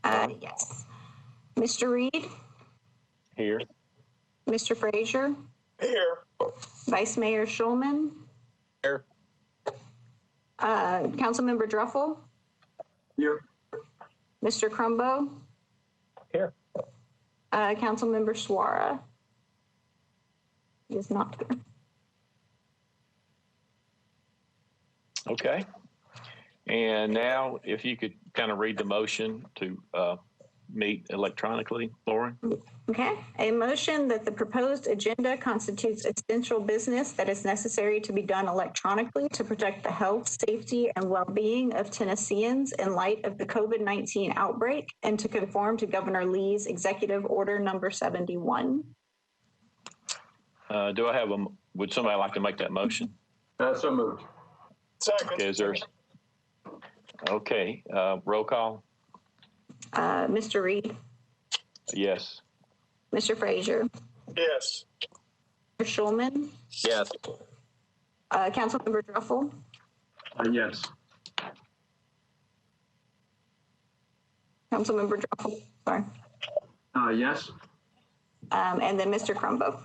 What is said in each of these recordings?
Yes. Mr. Reed? Here. Mr. Frazier? Here. Vice Mayor Schulman? Here. Councilmember Druffel? Here. Mr. Crumbo? Here. Councilmember Suara? He is not here. Okay. And now if you could kind of read the motion to meet electronically, Lauren. Okay. A motion that the proposed agenda constitutes essential business that is necessary to be done electronically to protect the health, safety, and well-being of Tennesseans in light of the COVID-19 outbreak and to conform to Governor Lee's Executive Order number 71. Do I have would somebody like to make that motion? So moved. Second. Okay, is there? Okay, roll call. Mr. Reed? Yes. Mr. Frazier? Yes. Mr. Schulman? Yes. Councilmember Druffel? Yes. Councilmember Druffel, sorry. Yes. And then Mr. Crumbo?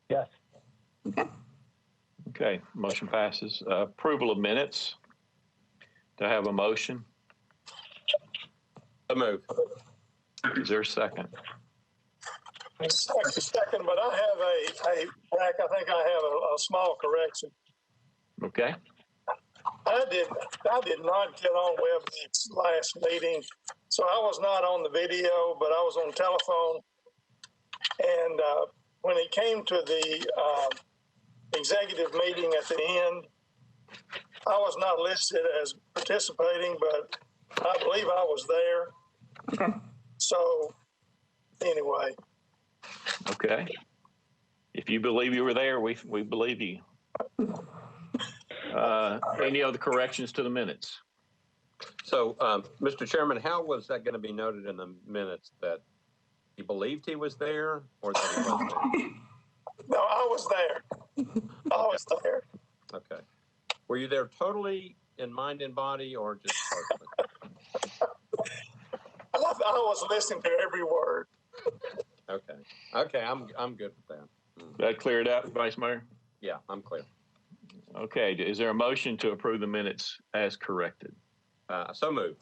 Yes. Okay. Okay, motion passes. Approval of minutes. Do I have a motion? So move. Is there a second? Second, but I have Zach, I think I have a small correction. Okay. I did not get on WebEx last meeting, so I was not on the video, but I was on telephone. And when it came to the executive meeting at the end, I was not listed as participating, but I believe I was there. Okay. So anyway. Okay. If you believe you were there, we believe you. Any other corrections to the minutes? So, Mr. Chairman, how was that going to be noted in the minutes, that he believed he was there or that he wasn't there? No, I was there. I was there. Okay. Were you there totally in mind and body or just partially? I was listening to every word. Okay. Okay, I'm good with that. That cleared up, Vice Mayor? Yeah, I'm clear. Okay, is there a motion to approve the minutes as corrected? So moved.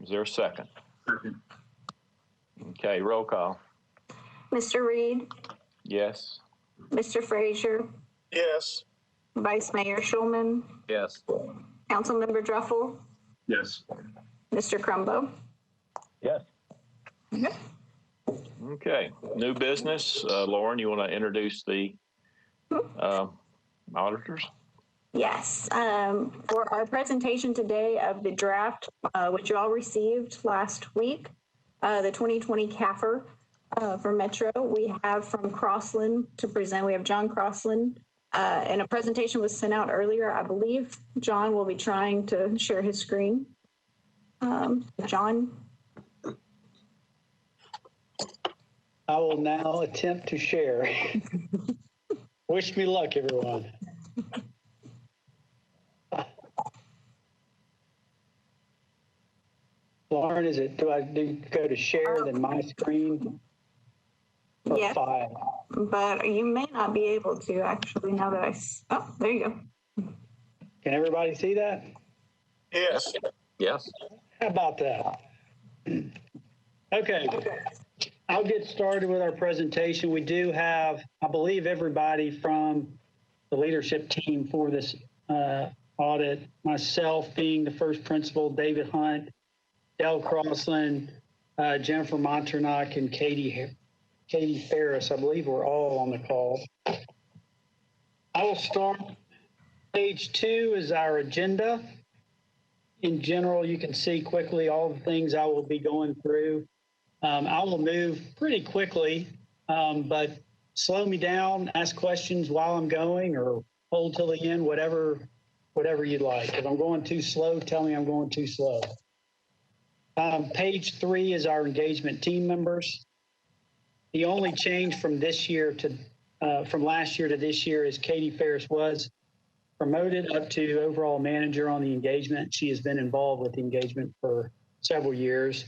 Is there a second? Second. Okay, roll call. Mr. Reed? Yes. Mr. Frazier? Yes. Vice Mayor Schulman? Yes. Councilmember Druffel? Yes. Mr. Crumbo? Yes. Okay. Okay, new business. Lauren, you want to introduce the auditors? Yes. For our presentation today of the draft, which you all received last week, the 2020 CAFR for Metro, we have from Crossland to present. We have John Crossland, and a presentation was sent out earlier. I believe John will be trying to share his screen. John. I will now attempt to share. Wish me luck, everyone. Lauren, do I go to share then my screen? Yes, file? but you may not be able to actually now that oh, there you go. Can everybody see that? Yes. Yes. How about that? Okay. I'll get started with our presentation. We do have, I believe, everybody from the leadership team for this audit, myself being the first principal, David Hunt, Dell Crossland, Jennifer Monternock, and Katie Ferris. I believe we're all on the call. I will start. Page 2 is our agenda. In general, you can see quickly all the things I will be going through. I will move pretty quickly, but slow me down, ask questions while I'm going, or hold till the end, whatever you'd like. If I'm going too slow, tell me I'm going too slow. Page 3 is our engagement team members. The only change from this year to from last year to this year is Katie Ferris was promoted up to overall manager on the engagement. She has been involved with the engagement for several years.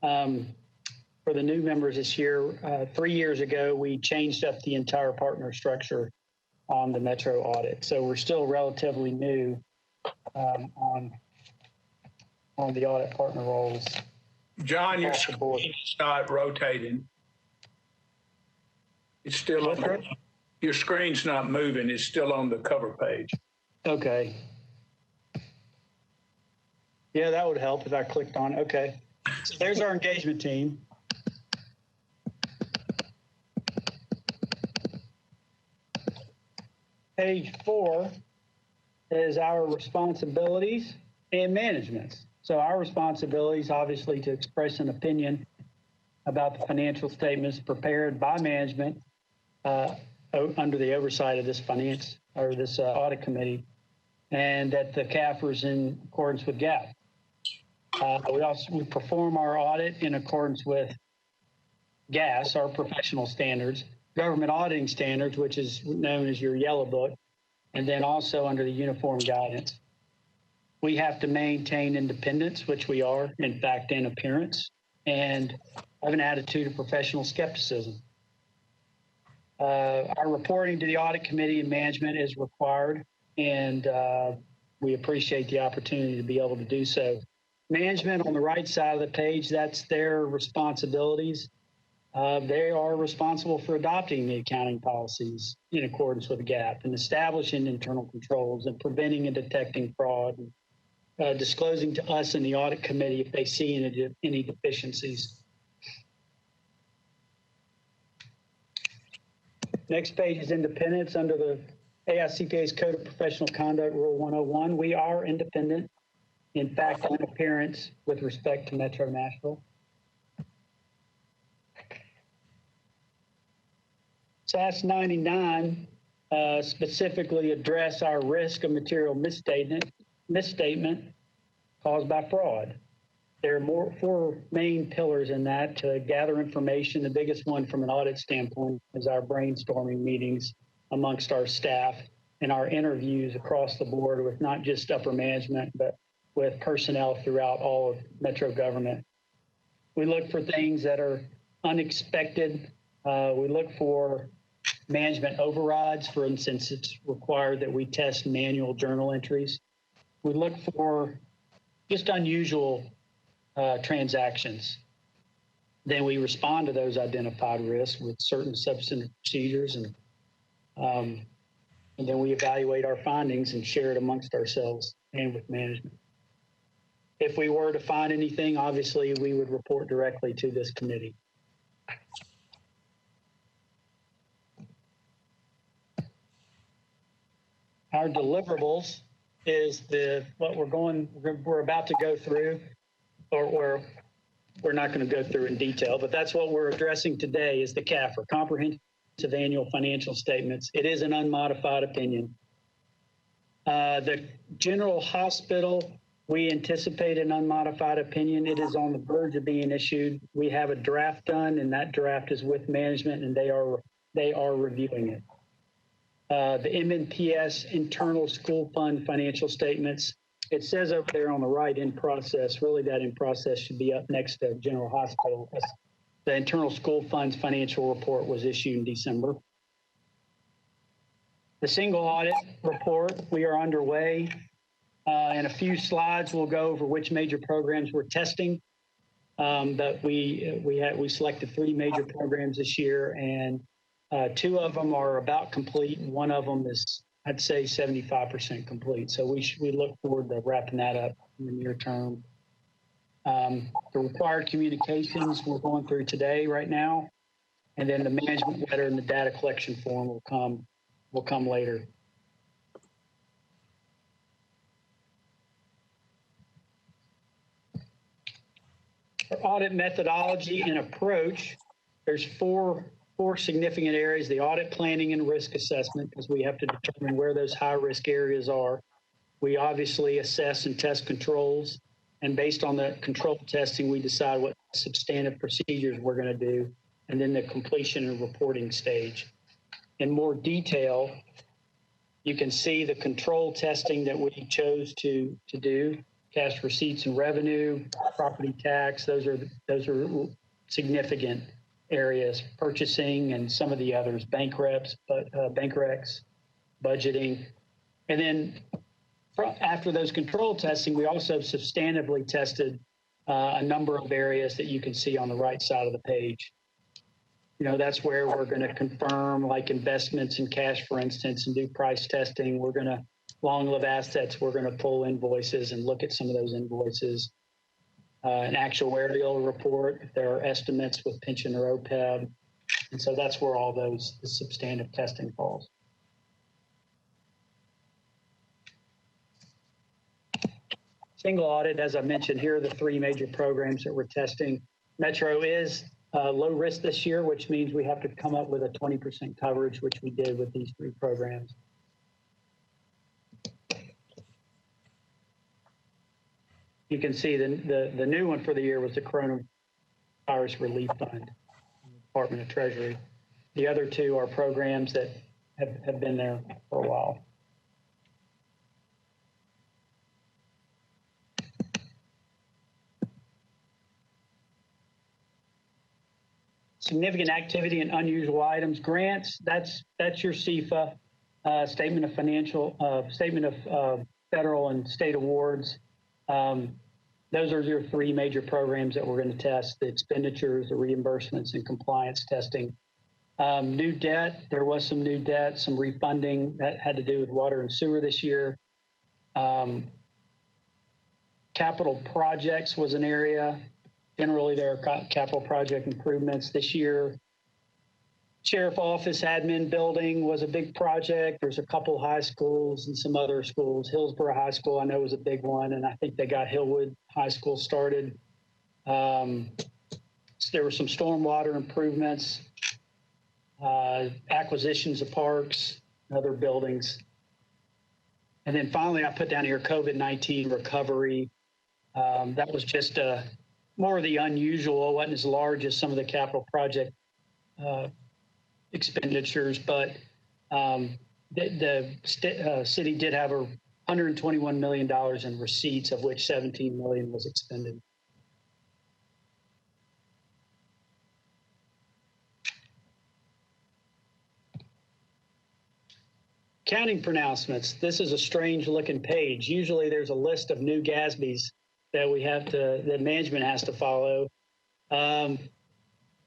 For the new members this year, 3 years ago, we changed up the entire partner structure on the Metro audit. So we're still relatively new on the audit partner roles. John, your screen is not rotating. It's still on, your screen's not moving. It's still on the cover page. Okay. Yeah, that would help if I clicked on it. Okay. So there's our engagement team. Page 4 is our responsibilities and managements. So our responsibilities, obviously, to express an opinion about the financial statements prepared by management under the oversight of this audit committee, and that the CAFR is in accordance with GAAP. We perform our audit in accordance with GAS, our professional standards, government auditing standards, which is known as your yellow book, and then also under the uniform guidance. We have to maintain independence, which we are, in fact, in appearance, and have an attitude of professional skepticism. Our reporting to the audit committee and management is required, and we appreciate the opportunity to be able to do so. Management on the right side of the page, that's their responsibilities. They are responsible for adopting the accounting policies in accordance with GAAP and establishing internal controls and preventing and detecting fraud, and disclosing to us in the audit committee if they see any deficiencies. Next page is independence. Under the AICPA's Code of Professional Conduct, Rule 101, we are independent, in fact, in appearance with respect to Metro Nashville. SAS 99 specifically address our risk of material misstatement caused by fraud. There are 4 main pillars in that to gather information. The biggest one from an audit standpoint is our brainstorming meetings amongst our staff and our interviews across the board with not just upper management, but with personnel throughout all of Metro government. We look for things that are unexpected. We look for management overrides. For instance, it's required that we test manual journal entries. We look for just unusual transactions. Then we respond to those identified risks with certain substantive procedures, and then we evaluate our findings and share it amongst ourselves and with management. If we were to find anything, obviously we would report directly to this committee. Our deliverables is what we're about to go through, or we're not going to go through in detail, but that's what we're addressing today is the CAFR, Comprehensive Annual Financial Statements. It is an unmodified opinion. The General Hospital, we anticipate an unmodified opinion. It is on the verge of being issued. We have a draft done, and that draft is with management, and they are reviewing it. The Mnps internal school fund financial statements. It says over there on the right, in process. Really, that in process should be up next to General Hospital. The internal school funds financial report was issued in December. The single audit report, we are underway. In a few slides, we'll go over which major programs we're testing. But we selected 3 major programs this year, and 2 of them are about complete, and 1 of them is, I'd say, 75% complete. So we look forward to wrapping that up in the near term. The required communications we're going through today, right now, and then the management letter and the data collection form will come later. For audit methodology and approach, there's four significant areas: the audit planning and risk assessment, because we have to determine where those high risk areas are. We obviously assess and test controls, and based on the control testing, we decide what substantive procedures we're going to do, and then the completion and reporting stage. In more detail, you can see the control testing that we chose to do cash receipts and revenue, property tax. Those are significant areas. Purchasing and some of the others, bank recs, budgeting. And then after those control testing, we also substantively tested a number of areas that you can see on the right side of the page. That's where we're going to confirm, like investments in cash, for instance, and do price testing. We're going to long-lived assets. We're going to pull invoices and look at some of those invoices. An actuarial report, if there are estimates with pension or OPEB. And so that's where all the substantive testing falls. Single audit, as I mentioned, here are the three major programs that we're testing. Metro is low risk this year, which means we have to come up with a 20% coverage, which we did with these three programs. You can see the new one for the year was the Coronavirus Relief Fund, Department of Treasury. The other two are programs that have been there for a while. Significant activity and unusual items. Grants, that's your CFA, statement of federal and state awards. Those are your three major programs that we're going to test: the expenditures, the reimbursements, and compliance testing. New debt, there was some new debt, some refunding that had to do with water and sewer this year. Capital projects was an area. Generally, there are capital project improvements this year. Sheriff office admin building was a big project. There's a couple high schools and some other schools. Hillsborough High School, I know, was a big one, and I think they got Hillwood High School started. So there were some stormwater improvements, acquisitions of parks, and other buildings. And then finally, I put down here COVID-19 recovery. That was just more of the unusual. It wasn't as large as some of the capital project expenditures, but the city did have $121 million in receipts, of which $17 million was expended. Accounting pronouncements. This is a strange looking page. Usually there's a list of new GASBs that management has to follow.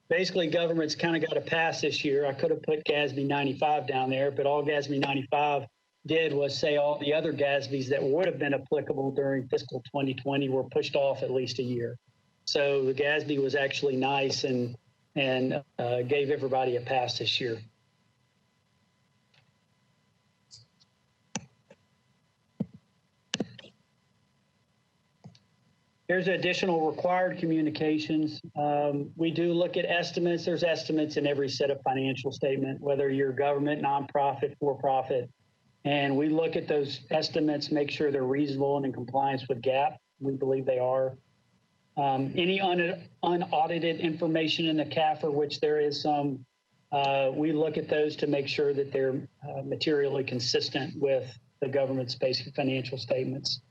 Basically, government's kind of got a pass this year. I could have put GASB 95 down there, but all GASB 95 did was say all the other GASBs that would have been applicable during fiscal 2020 were pushed off at least a year. So the GASB was actually nice and gave everybody a pass this year. Here's additional required communications. We do look at estimates. There's estimates in every set of financial statement, whether you're government, nonprofit, for-profit. And we look at those estimates, make sure they're reasonable and in compliance with GAAP. We believe they are. Any unaudited information in the CAFR, which there is some, we look at those to make sure that they're materially consistent with the government's basic financial statements.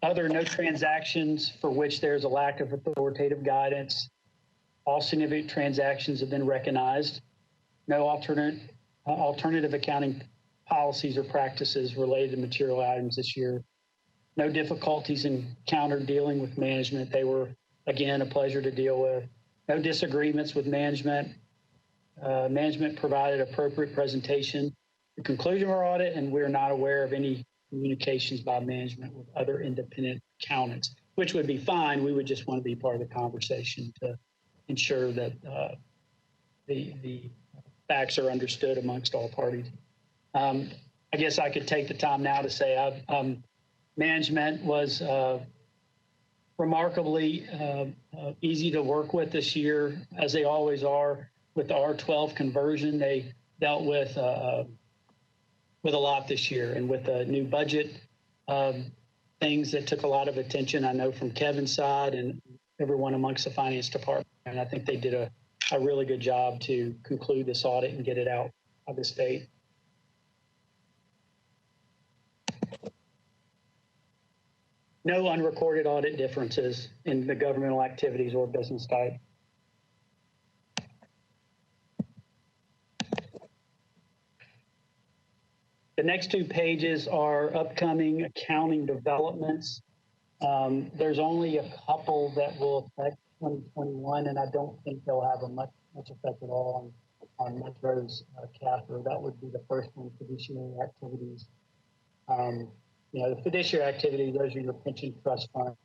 Other no transactions for which there's a lack of authoritative guidance. All significant transactions have been recognized. No alternative accounting policies or practices related to material items this year. No difficulties encountered dealing with management. They were, again, a pleasure to deal with. No disagreements with management. Management provided appropriate presentation at the conclusion of our audit, and we're not aware of any communications by management with other independent accountants, which would be fine. We would just want to be part of the conversation to ensure that the facts are understood amongst all parties. I guess I could take the time now to say management was remarkably easy to work with this year, as they always are. With the R12 conversion, they dealt with a lot this year, and with the new budget things that took a lot of attention, I know, from Kevin's side and everyone amongst the finance department. And I think they did a really good job to conclude this audit and get it out of the state. no unrecorded audit differences in the governmental activities or business type. The next 2 pages are upcoming accounting developments. There's only a couple that will affect 2021, and I don't think they'll have a much effect at all on Metro's CAFR. That would be the first one, fiduciary activities. The fiduciary activity, those are your pension trust fund.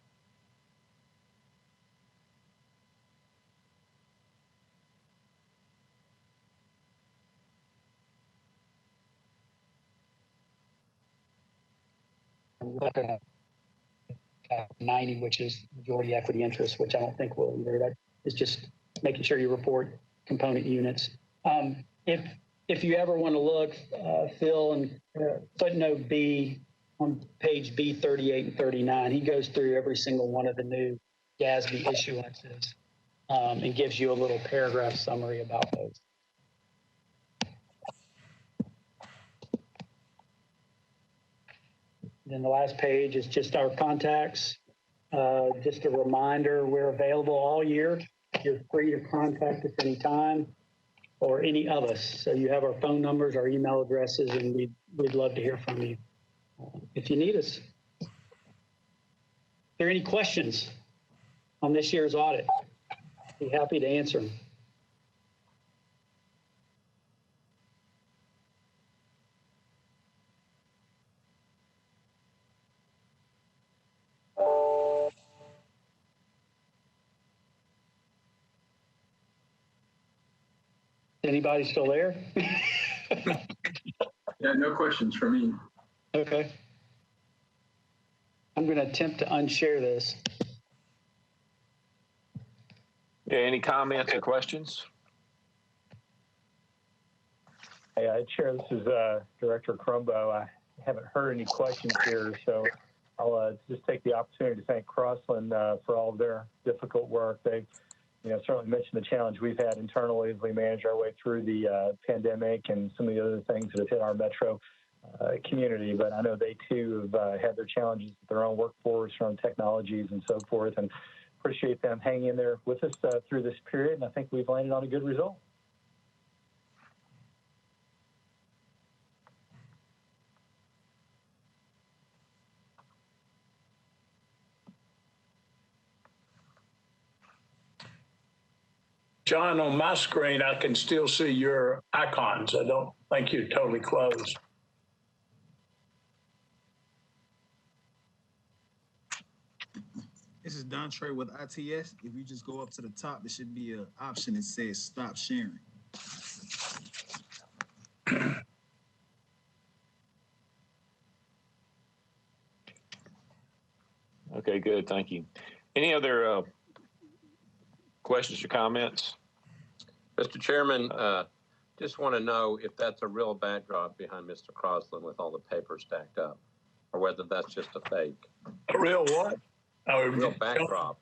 And 90, which is majority equity interest, which I don't think will either. That is just making sure you report component units. If you ever want to look, Phil, and footnote B on page B 38 and 39, he goes through every single one of the new GASB issuances and gives you a little paragraph summary about those. Then the last page is just our contacts. Just a reminder, we're available all year. You're free to contact us anytime or any of us. So you have our phone numbers, our email addresses, and we'd love to hear from you if you need us. Are there any questions on this year's audit? Be happy to answer them. Anybody still there? Yeah, no questions for me. Okay. I'm going to attempt to unshare this. Yeah, any comments or questions? Hey, Chair, this is Director Crumbo. I haven't heard any questions here, so I'll just take the opportunity to thank Crossland for all of their difficult work. They've certainly mentioned the challenge we've had internally as we manage our way through the pandemic and some of the other things that have hit our Metro community. But I know they too have had their challenges with their own workforce, their own technologies and so forth, and appreciate them hanging in there with us through this period. And I think we've landed on a good result. John, on my screen, I can still see your icons. I don't think you're totally closed. This is Don Trey with ITS. If you just go up to the top, there should be an option that says stop sharing. Okay, good. Thank you. Any other questions or comments? Mr. Chairman, just want to know if that's a real backdrop behind Mr. Crossland with all the papers stacked up, or whether that's just a fake. A real what? A real backdrop.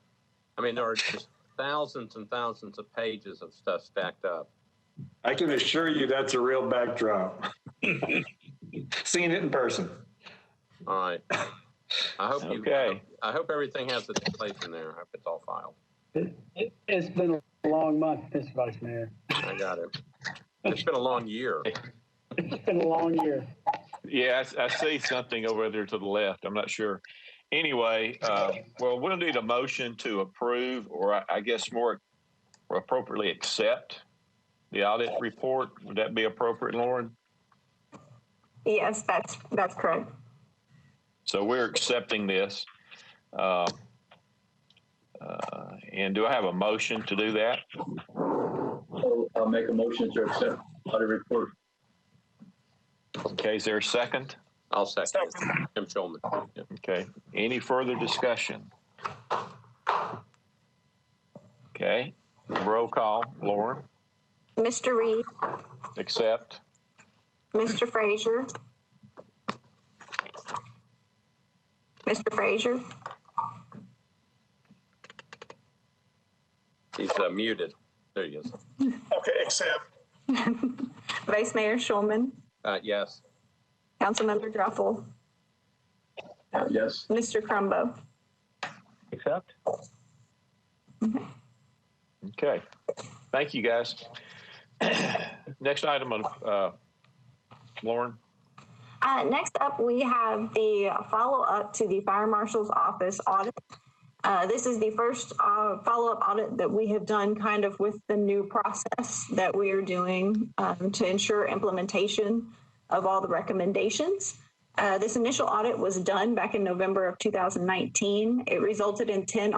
I mean, there are just thousands and thousands of pages of stuff stacked up. I can assure you that's a real backdrop. Seeing it in person. All right. I hope Okay. I hope everything has its place in there. I hope it's all filed. It's been a long month, Mr. Vice Mayor. I got it. It's been a long year. It's been a long year. Yeah, I see something over there to the left. I'm not sure. Anyway, well, we'll need a motion to approve, or I guess more appropriately accept the audit report. Would that be appropriate, Lauren? Yes, that's correct. So we're accepting this. And do I have a motion to do that? So I'll make a motion to accept audit report. Okay, is there a second? I'll second it. Tim Schulman. Yeah. Okay. Any further discussion? Okay. Roll call. Lauren? Mr. Reed, Accept. Mr. Frazier, Mr. Frazier, He's muted. There he is. Okay, accept. Vice Mayor Schulman, Yes. Councilmember Druffel, Yes. Mr. Crumbo. accept. Okay. Thank you, guys. Next item on Lauren. Next up, we have the follow-up to the Fire Marshal's Office audit. This is the first follow-up audit that we have done kind of with the new process that we are doing to ensure implementation of all the recommendations. This initial audit was done back in November of 2019. It resulted in 10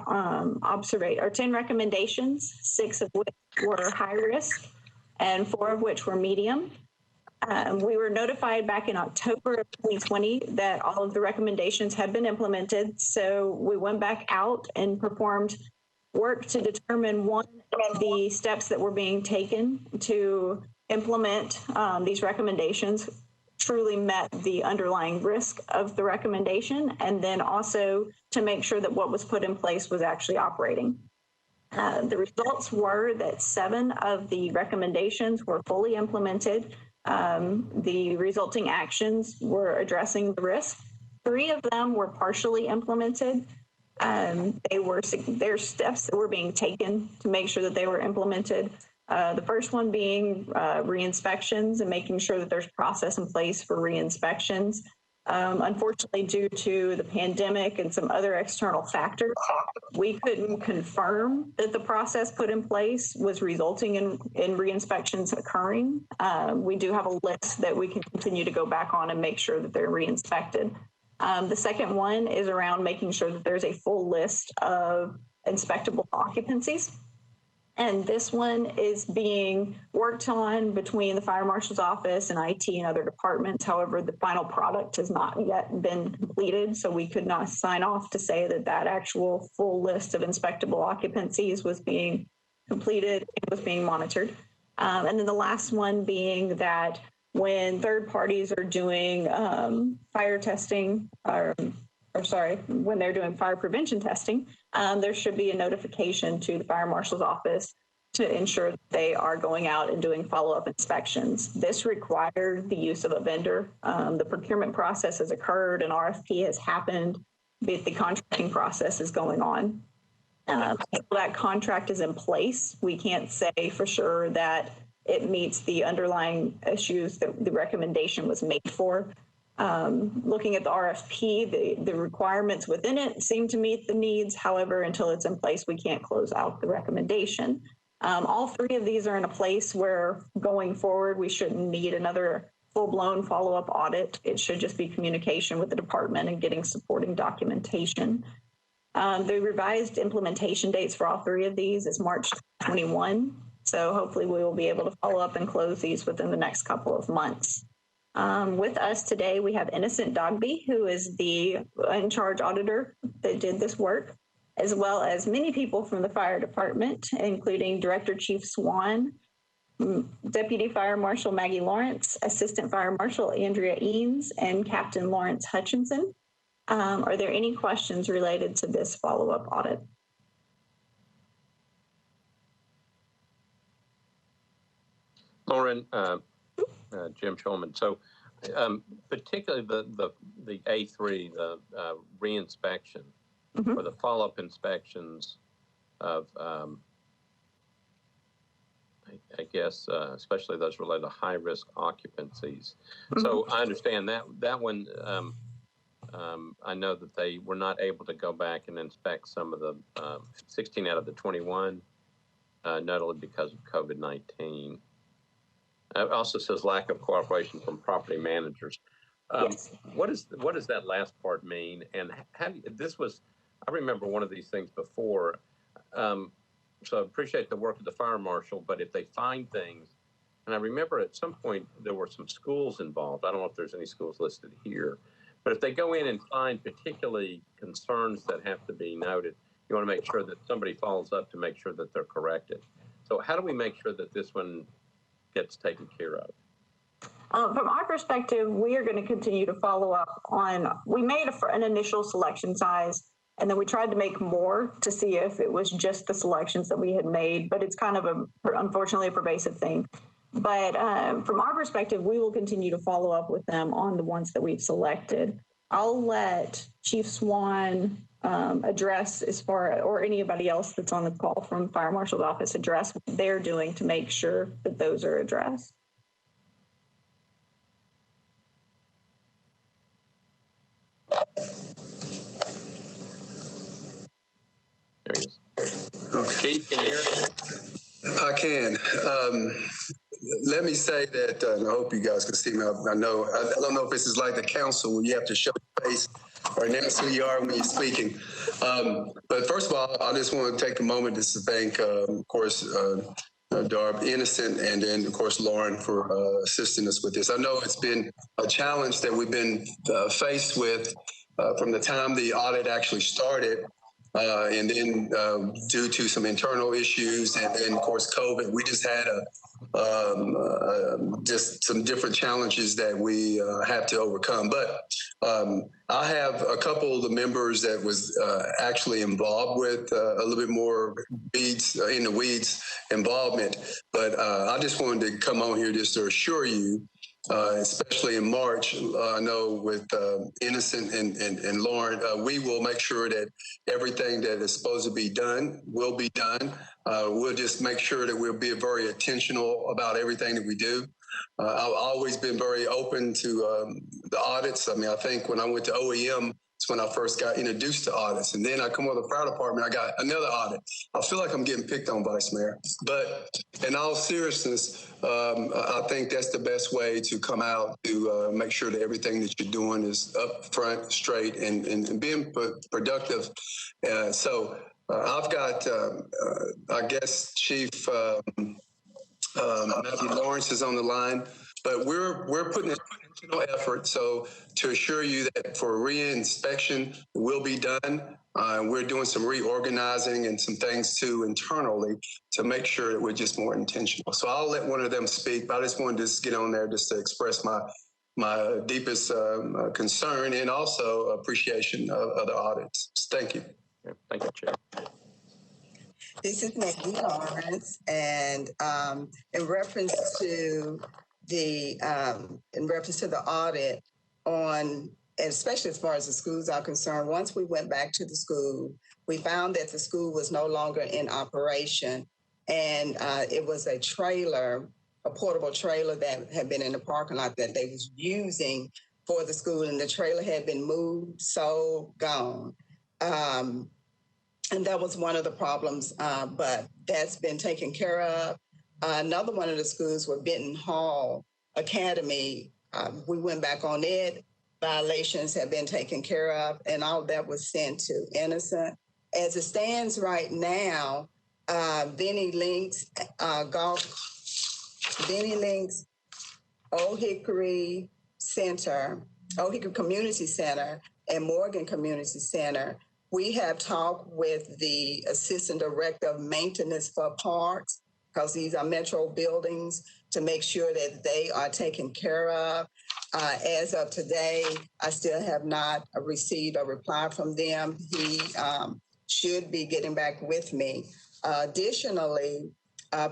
recommendations, 6 of which were high risk and 4 of which were medium. We were notified back in October of 2020 that all of the recommendations had been implemented. So we went back out and performed work to determine one of the steps that were being taken to implement these recommendations truly met the underlying risk of the recommendation, and then also to make sure that what was put in place was actually operating. The results were that 7 of the recommendations were fully implemented. The resulting actions were addressing the risk. 3 of them were partially implemented. There's steps that were being taken to make sure that they were implemented. The first one being re-inspections and making sure that there's process in place for re-inspections. Unfortunately, due to the pandemic and some other external factors, we couldn't confirm that the process put in place was resulting in re-inspections occurring. We do have a list that we can continue to go back on and make sure that they're re-inspected. The second one is around making sure that there's a full list of inspectable occupancies. And this one is being worked on between the Fire Marshal's office and IT and other departments. However, the final product has not yet been completed, so we could not sign off to say that that actual full list of inspectable occupancies was being completed. It was being monitored. And then the last one being that when third parties are doing fire testing, when they're doing fire prevention testing, there should be a notification to the Fire Marshal's office to ensure that they are going out and doing follow-up inspections. This required the use of a vendor. The procurement process has occurred, an RFP has happened, but the contracting process is going on. Until that contract is in place, we can't say for sure that it meets the underlying issues that the recommendation was made for. Looking at the RFP, the requirements within it seem to meet the needs. However, until it's in place, we can't close out the recommendation. All 3 of these are in a place where going forward, we shouldn't need another full-blown follow-up audit. It should just be communication with the department and getting supporting documentation. The revised implementation dates for all 3 of these is March 21. So hopefully we will be able to follow up and close these within the next couple of months. With us today, we have Innocent Dogby, who is the in-charge auditor that did this work, as well as many people from the fire department, including Director Chief Swan, Deputy Fire Marshal Maggie Lawrence, Assistant Fire Marshal Andrea Eanes, and Captain Lawrence Hutchinson. Are there any questions related to this follow-up audit? Lauren, Jim Shulman. So, particularly the A3, the re-inspection, or the follow-up inspections of, I guess, especially those related to high-risk occupancies. So I understand that one. I know that they were not able to go back and inspect some of the 16 out of the 21, notably because of COVID-19. It also says lack of cooperation from property managers. Yes. What does that last part mean? And I remember one of these things before. So I appreciate the work of the fire marshal, but if they find things, and I remember at some point there were some schools involved. I don't know if there's any schools listed here, but if they go in and find particularly concerns that have to be noted, you want to make sure that somebody follows up to make sure that they're corrected. So how do we make sure that this one gets taken care of? From our perspective, we are going to continue to follow up on, we made an initial selection size, and then we tried to make more to see if it was just the selections that we had made, but it's kind of unfortunately a pervasive thing. But from our perspective, we will continue to follow up with them on the ones that we've selected. I'll let Chief Swan address as far, or anybody else that's on the call from Fire Marshal's office, address what they're doing to make sure that those are addressed. There he is. Chief, can you hear us? I can. Let me say that, and I hope you guys can see me. I don't know if this is like the council where you have to show your face or announce who you are when you're speaking. But first of all, I just want to take a moment just to thank, of course, Darb Innocent, and then, of course, Lauren for assisting us with this. I know it's been a challenge that we've been faced with from the time the audit actually started. And then due to some internal issues and then, of course, COVID, we just had just some different challenges that we have to overcome. But I have a couple of the members that was actually involved with a little bit more in the weeds involvement. But I just wanted to come on here just to assure you, especially in March, I know with Innocent and Lauren, we will make sure that everything that is supposed to be done will be done. We'll just make sure that we'll be very intentional about everything that we do. I've always been very open to the audits. I mean, I think when I went to OEM, it's when I first got introduced to audits. And then I come with the fire department, I got another audit. I feel like I'm getting picked on, Vice Mayor. But in all seriousness, I think that's the best way to come out to make sure that everything that you're doing is up front, straight, and being productive. So I've got, I guess, Chief Matthew Lawrence is on the line, but we're putting in intentional effort. So to assure you that for re-inspection will be done, we're doing some reorganizing and some things too internally to make sure that we're just more intentional. So I'll let one of them speak, but I just wanted to just get on there just to express my deepest concern and also appreciation of the audits. Thank you. Yeah, thank you, Chair. This is Maggie Lawrence, and in reference to the audit on, especially as far as the schools are concerned, once we went back to the school, we found that the school was no longer in operation, and it was a trailer, a portable trailer that had been in the parking lot that they was using for the school, and the trailer had been moved, sold, gone. And that was one of the problems, but that's been taken care of. Another one of the schools was Benton Hall Academy. We went back on it. Violations have been taken care of, and all that was sent to Innocent. As it stands right now, Benny Links, Old Hickory Community Center, and Morgan Community Center, we have talked with the Assistant Director of Maintenance for Parks, because these are Metro buildings, to make sure that they are taken care of. As of today, I still have not received a reply from them. He should be getting back with me. Additionally,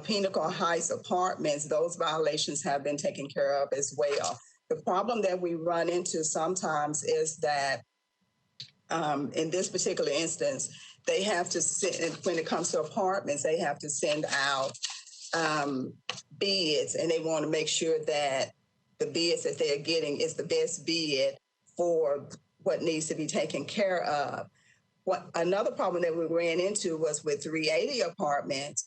Pinnacle Heights Apartments, those violations have been taken care of as well. The problem that we run into sometimes is that in this particular instance, they have to when it comes to apartments, they have to send out bids, and they want to make sure that the bids that they're getting is the best bid for what needs to be taken care of. Another problem that we ran into was with 380 apartments,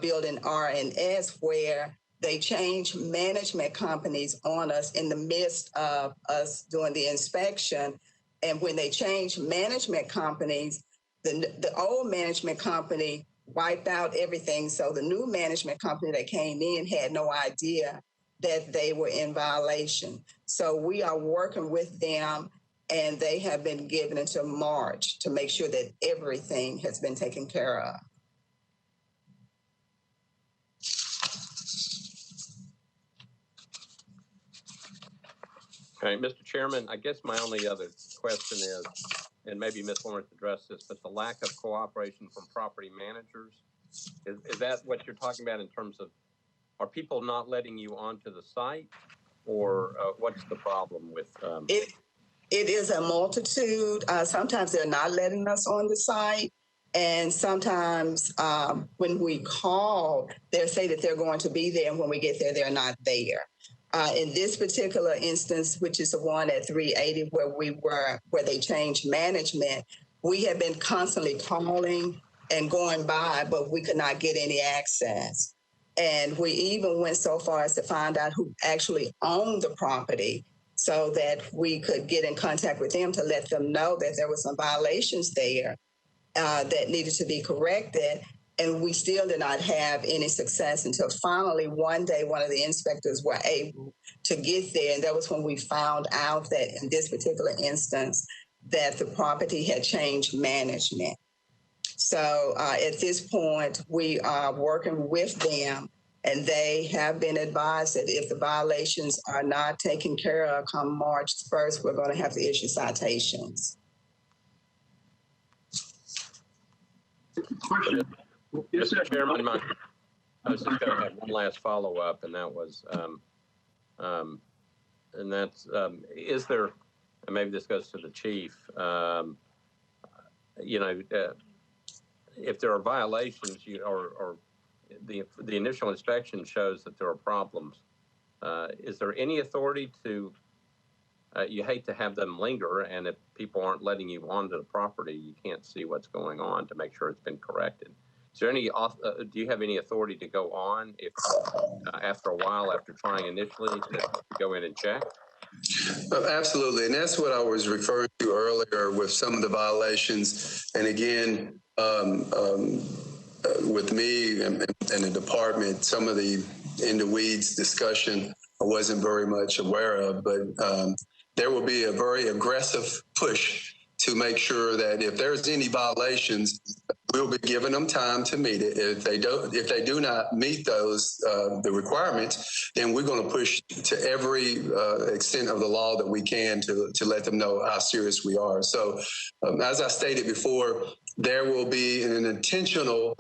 building R&S, where they changed management companies on us in the midst of us doing the inspection. And when they changed management companies, the old management company wiped out everything. So the new management company that came in had no idea that they were in violation. So we are working with them, and they have been given until March to make sure that everything has been taken care of. Okay, Mr. Chairman, I guess my only other question is, and maybe Ms. Lawrence addressed this, but the lack of cooperation from property managers, is that what you're talking about in terms of, are people not letting you onto the site, or what's the problem with? It is a multitude. Sometimes they're not letting us on the site. And sometimes when we call, they'll say that they're going to be there. And when we get there, they're not there. In this particular instance, which is the one at 380 where they changed management, we have been constantly calling and going by, but we could not get any access. And we even went so far as to find out who actually owned the property so that we could get in contact with them to let them know that there were some violations there that needed to be corrected. And we still did not have any success until finally one day, one of the inspectors were able to get there. And that was when we found out that in this particular instance, that the property had changed management. So at this point, we are working with them, and they have been advised that if the violations are not taken care of come March 1st, we're going to have to issue citations. Question. Mr. Chairman, I was just going to have one last follow-up, and that was, is there, and maybe this goes to the chief, if there are violations, or the initial inspection shows that there are problems, is there any authority to? You hate to have them linger, and if people aren't letting you onto the property, you can't see what's going on to make sure it's been corrected. Is there any? Do you have any authority to go on if after a while, after trying initially, to go in and check? Absolutely, and that's what I was referring to earlier with some of the violations. And again, with me and the department, some of the in the weeds discussion I wasn't very much aware of, but there will be a very aggressive push to make sure that if there's any violations, we'll be giving them time to meet it. If they do not meet those the requirements, then we're going to push to every extent of the law that we can to let them know how serious we are. So, as I stated before, there will be an intentional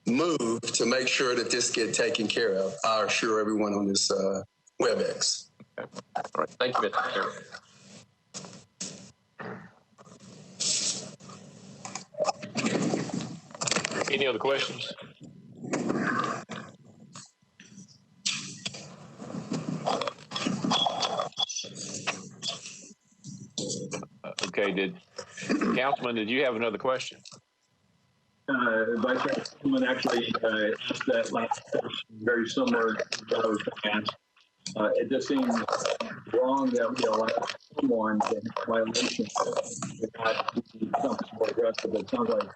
move to make sure that this gets taken care of. I assure everyone on this WebEx. Okay. All right. Thank you, Mr. Chairman. Any other questions? Okay, Councilman, did you have another question? Vice Chairman actually asked that last question very similar to what I was asked. It just seems wrong that we allow someone to have violations without doing something more aggressive. It sounds like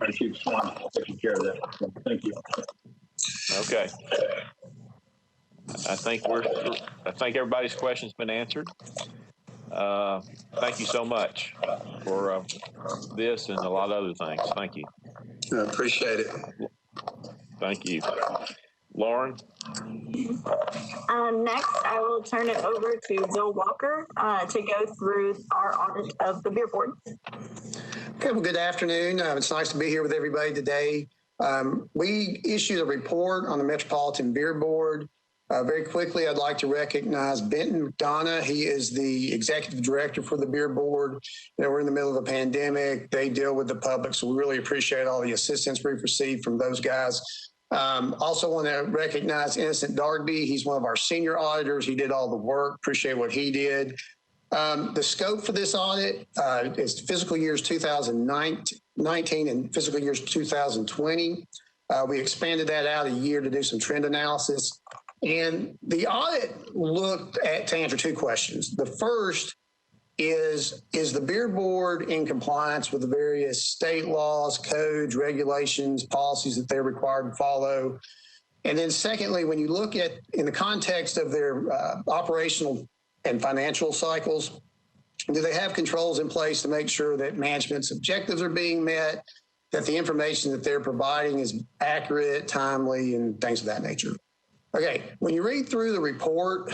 our Chief Swan taking care of that. So thank you. Okay. I think everybody's question's been answered. Thank you so much for this and a lot of other things. Thank you. I appreciate it. Thank you. Lauren? Next, I will turn it over to Bill Walker to go through our audit of the beer board. Okay, well, good afternoon. It's nice to be here with everybody today. We issued a report on the Metropolitan Beer Board. Very quickly, I'd like to recognize Benton McDonough. He is the executive director for the beer board. We're in the middle of a pandemic. They deal with the public, so we really appreciate all the assistance we've received from those guys. Also want to recognize Innocent Darby. He's one of our senior auditors. He did all the work. Appreciate what he did. The scope for this audit is fiscal years 2019 and fiscal years 2020. We expanded that out a year to do some trend analysis. And the audit looked at, to answer two questions. The first is the beer board in compliance with the various state laws, codes, regulations, policies that they're required to follow? And then secondly, when you look at in the context of their operational and financial cycles, do they have controls in place to make sure that management's objectives are being met, that the information that they're providing is accurate, timely, and things of that nature? Okay, when you read through the report,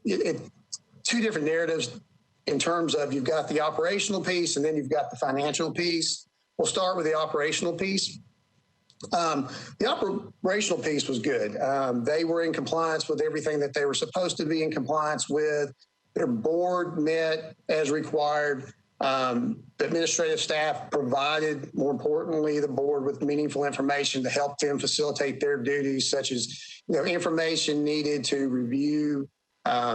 two different narratives in terms of you've got the operational piece and then you've got the financial piece. We'll start with the operational piece. The operational piece was good. They were in compliance with everything that they were supposed to be in compliance with. Their board met as required. The administrative staff provided, more importantly, the board with meaningful information to help them facilitate their duties, such as information needed to review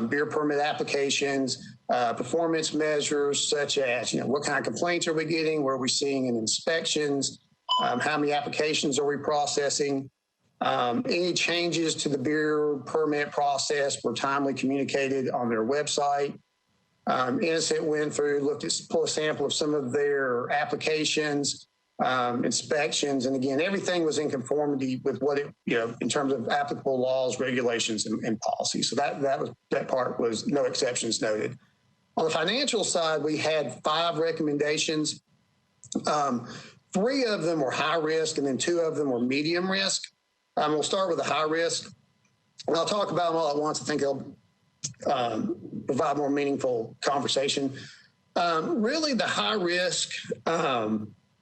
beer permit applications, performance measures such as what kind of complaints are we getting, where are we seeing in inspections, how many applications are we processing. Any changes to the beer permit process were timely communicated on their website. Innocent went through, pulled a sample of some of their applications, inspections, and again, everything was in conformity with what it, in terms of applicable laws, regulations, and policies. So that part was no exceptions noted. On the financial side, we had 5 recommendations. 3 of them were high risk, and then 2 of them were medium risk. We'll start with the high risk, and I'll talk about them all at once. I think they'll provide more meaningful conversation. Really, the high risk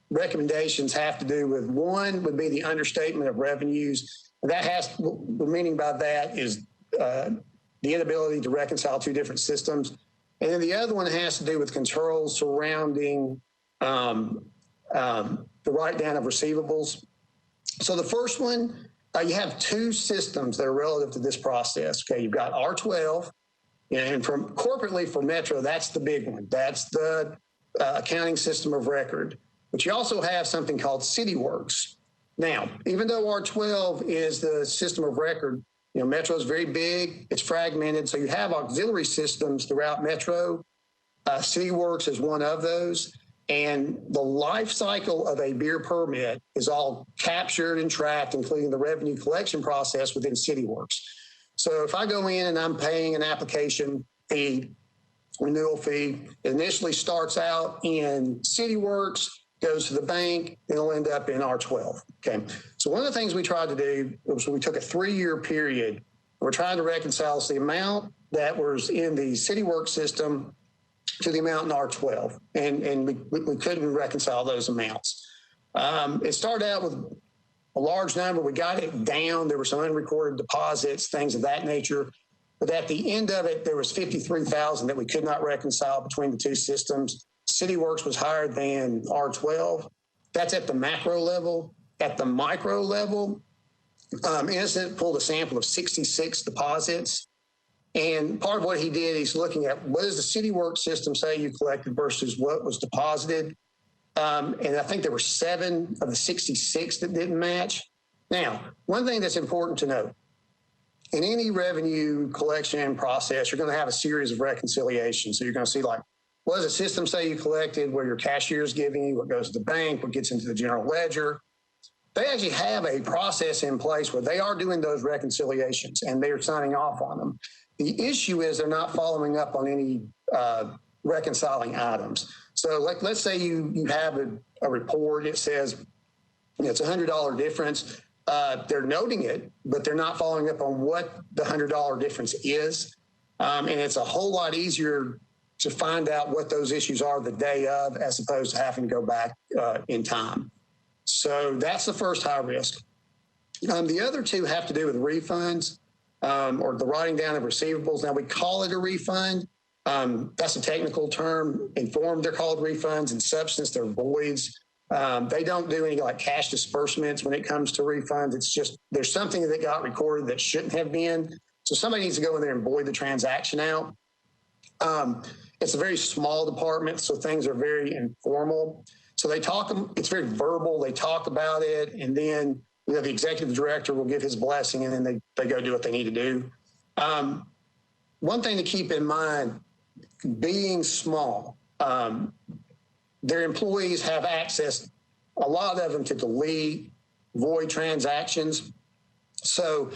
recommendations have to do with, one would be the understatement of revenues. The meaning by that is the inability to reconcile 2 different systems. And then the other one has to do with controls surrounding the write-down of receivables. So the first one, you have 2 systems that are relative to this process. Okay, you've got R12, and corporately for Metro, that's the big one. That's the accounting system of record. But you also have something called CityWorks. Now, even though R12 is the system of record, Metro is very big, it's fragmented, so you have auxiliary systems throughout Metro. CityWorks is one of those. And the life cycle of a beer permit is all captured and tracked, including the revenue collection process within CityWorks. So if I go in and I'm paying an application fee, renewal fee, it initially starts out in CityWorks, goes to the bank, and it'll end up in R12. Okay. So one of the things we tried to do was we took a 3-year period. We're trying to reconcile the amount that was in the CityWorks system to the amount in R12, and we couldn't reconcile those amounts. It started out with a large number. We got it down. There were some unrecorded deposits, things of that nature. But at the end of it, there was $53,000 that we could not reconcile between the 2 systems. CityWorks was higher than R12. That's at the macro level. At the micro level, Innocent pulled a sample of 66 deposits. And part of what he did, he's looking at what does the CityWorks system say you collected versus what was deposited. And I think there were 7 of the 66 that didn't match. Now, one thing that's important to note, in any revenue collection process, you're going to have a series of reconciliations. So you're going to see, like, what does the system say you collected, where your cashier is giving you, what goes to the bank, what gets into the general ledger. They actually have a process in place where they are doing those reconciliations and they are signing off on them. The issue is they're not following up on any reconciling items. So let's say you have a report, it says it's $100 difference. They're noting it, but they're not following up on what the $100 difference is. And it's a whole lot easier to find out what those issues are the day of, as opposed to having to go back in time. So that's the first high risk. The other 2 have to do with refunds or the writing down of receivables. Now, we call it a refund. That's a technical term. In form, they're called refunds. In substance, they're voids. They don't do any like cash disbursements when it comes to refunds. It's just there's something that got recorded that shouldn't have been. So somebody needs to go in there and void the transaction out. It's a very small department, so things are very informal. So they talk, it's very verbal. They talk about it, and then the executive director will give his blessing, and then they go do what they need to do. One thing to keep in mind, being small, their employees have access, a lot of them, to delete, void transactions. So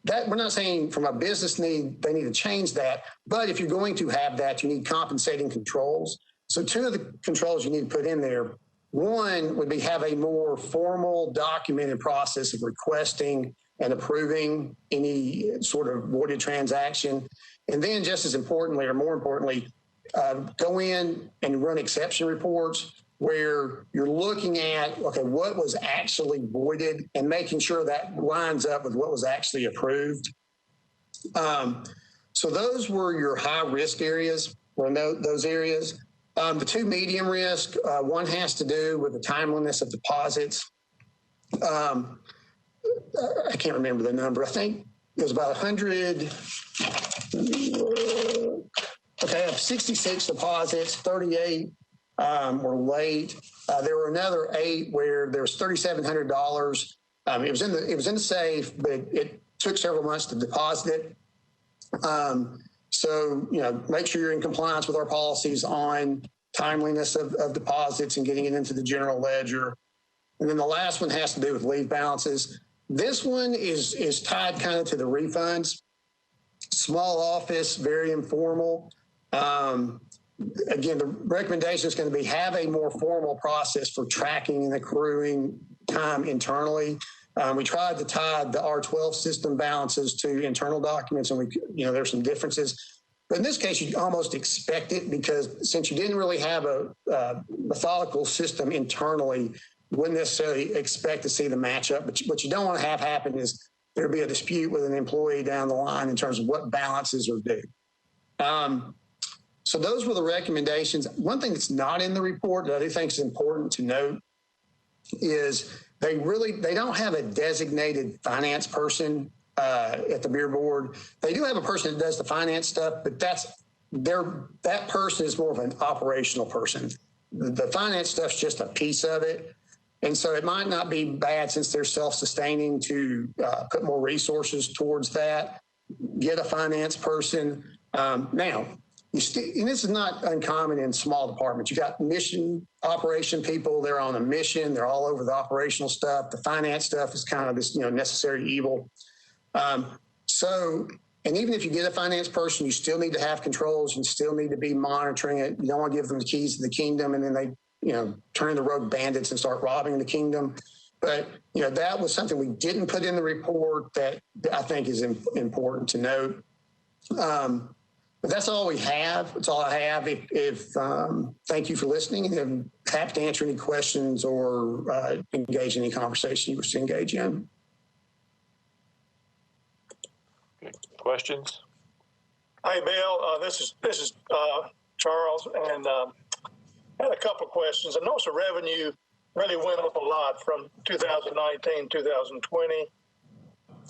that we're not saying from a business need, they need to change that. But if you're going to have that, you need compensating controls. So 2 of the controls you need to put in there, one would be have a more formal documented process of requesting and approving any sort of voided transaction. And then just as importantly, or more importantly, go in and run exception reports. where you're looking at, okay, what was actually voided and making sure that lines up with what was actually approved. So those were your high risk areas, or those areas. The two medium risk, one has to do with the timeliness of deposits. I can't remember the number. I think it was about 100. Okay, I have 66 deposits, 38 were late. There were another 8 where there was $3,700. It was in the safe, but it took several months to deposit it. So, make sure you're in compliance with our policies on timeliness of deposits and getting it into the general ledger. And then the last one has to do with leave balances. This one is tied kind of to the refunds. Small office, very informal. Again, the recommendation is going to be have a more formal process for tracking and accruing time internally. We tried to tie the R12 system balances to internal documents, and there's some differences. But in this case, you almost expect it, because since you didn't really have a methodical system internally, you wouldn't necessarily expect to see the matchup. But what you don't want to have happen is there'd be a dispute with an employee down the line in terms of what balances are due. So those were the recommendations. One thing that's not in the report that I think is important to note is they don't have a designated finance person at the beer board. They do have a person that does the finance stuff, but that person is more of an operational person. The finance stuff's just a piece of it. And so it might not be bad, since they're self-sustaining, to put more resources towards that, get a finance person. Now, and this is not uncommon in small departments. You got mission operation people. They're on a mission. They're all over the operational stuff. The finance stuff is kind of this, necessary evil. And even if you get a finance person, you still need to have controls and still need to be monitoring it. You don't want to give them the keys to the kingdom and then they, turn into rogue bandits and start robbing the kingdom. But, that was something we didn't put in the report that I think is important to note. But that's all we have. That's all I have. Thank you for listening, and I'm happy to answer any questions or engage in any conversation you wish to engage in. Questions? Hey, Bill, this is Charles, and I had a couple of questions. I noticed the revenue really went up a lot from 2019, 2020.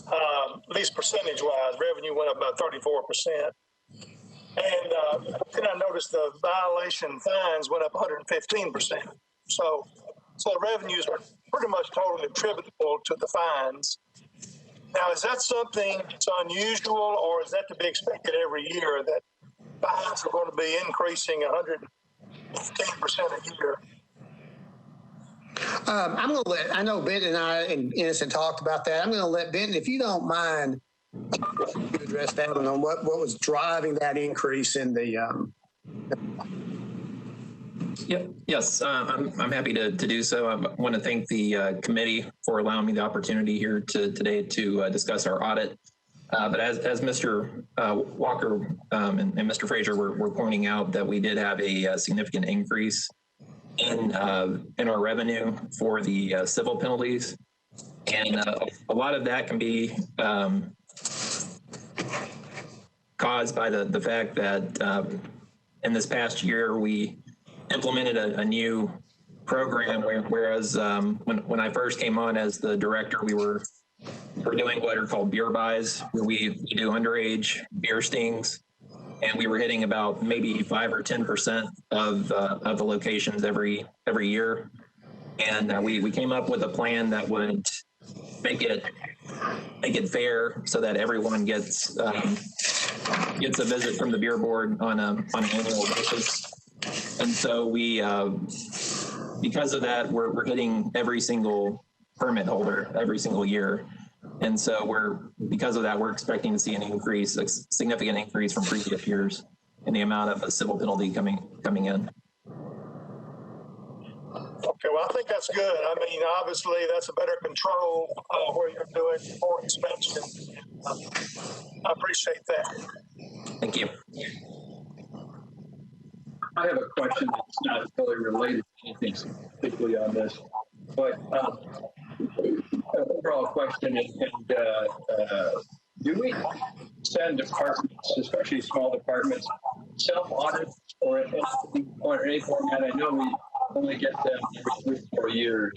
At least percentage-wise, revenue went up about 34%. And then I noticed the violation fines went up 115%. So the revenues are pretty much totally attributable to the fines. Now, is that something that's unusual, or is that to be expected every year, that fines are going to be increasing 115% a year? I'm going to I know Benton and I and Innocent talked about that. I'm going to let Benton, if you don't mind, address that on what was driving that increase in the. Yep. Yes, I'm happy to do so. I want to thank the committee for allowing me the opportunity here today to discuss our audit. But as Mr. Walker and Mr. Frazier were pointing out, that we did have a significant increase in our revenue for the civil penalties, and a lot of that can be caused by the fact that in this past year we implemented a new program, whereas when I first came on as the director, we're doing what are called beer buys, where we do underage beer stings, and we were hitting about maybe 5 or 10% of the locations every year. And we came up with a plan that would make it fair, so that everyone gets a visit from the beer board on an annual basis. And so we, because of that, we're hitting every single permit holder every single year. And so because of that, we're expecting to see a significant increase from previous years in the amount of a civil penalty coming in. Okay, well, I think that's good. I mean, obviously, that's a better control where you're doing more inspection. I appreciate that. Thank you. I have a question that's not really related to anything specifically on this, but overall question is, do we send departments, especially small departments, self-audit or any format? I know we only get them every 3 or 4 years.